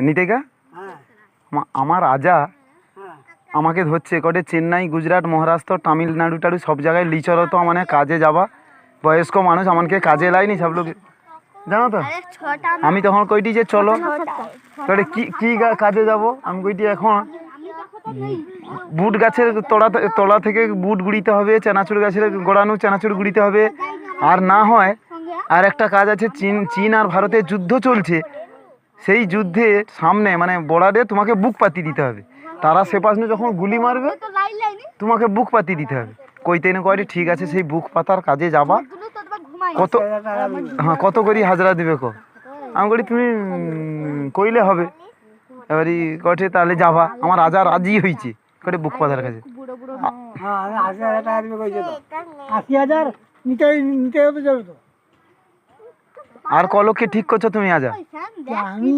নিতেগা আমার আজা আমাকে ধরছে কটে চেন্নাই গুজরাট মহারাষ্ট্র তামিলনাড়ু টাড়ু সব জায়গায় লিচর তো মানে কাজে যাবা বয়স্ক মানুষ আমাকে কাজে লাইনি সব লোক জানো তো। আমি তখন কইটি যে চলো কটে কি কাজে যাব। আমি কইটি এখন বুট গাছের তলা থেকে বুট গুড়িতে হবে, চানাচুর গাছের গোড়ানো চানাচুর গুড়িতে হবে। আর না হয় আর একটা কাজ আছে, চীন আর ভারতের যুদ্ধ চলছে, সেই যুদ্ধে সামনে মানে বর্ডারে তোমাকে বুক পাতি দিতে হবে। তারা সে পাশে যখন গুলি মারবে তোমাকে বুক পাতি দিতে হবে। কইতে না কয়টি ঠিক আছে সেই বুক পাতার কাজে যাবা। কত কত করি হাজরা দিবে কো। আমি করি তুমি কইলে হবে। এবারই কটে তাহলে যাবা। আমার রাজা রাজি হয়েছে কটে বুক পাতার কাছে। 80,000 নিতে হতে যাবে তো। আর কলকে ঠিক করছো তুমি আজা? আমি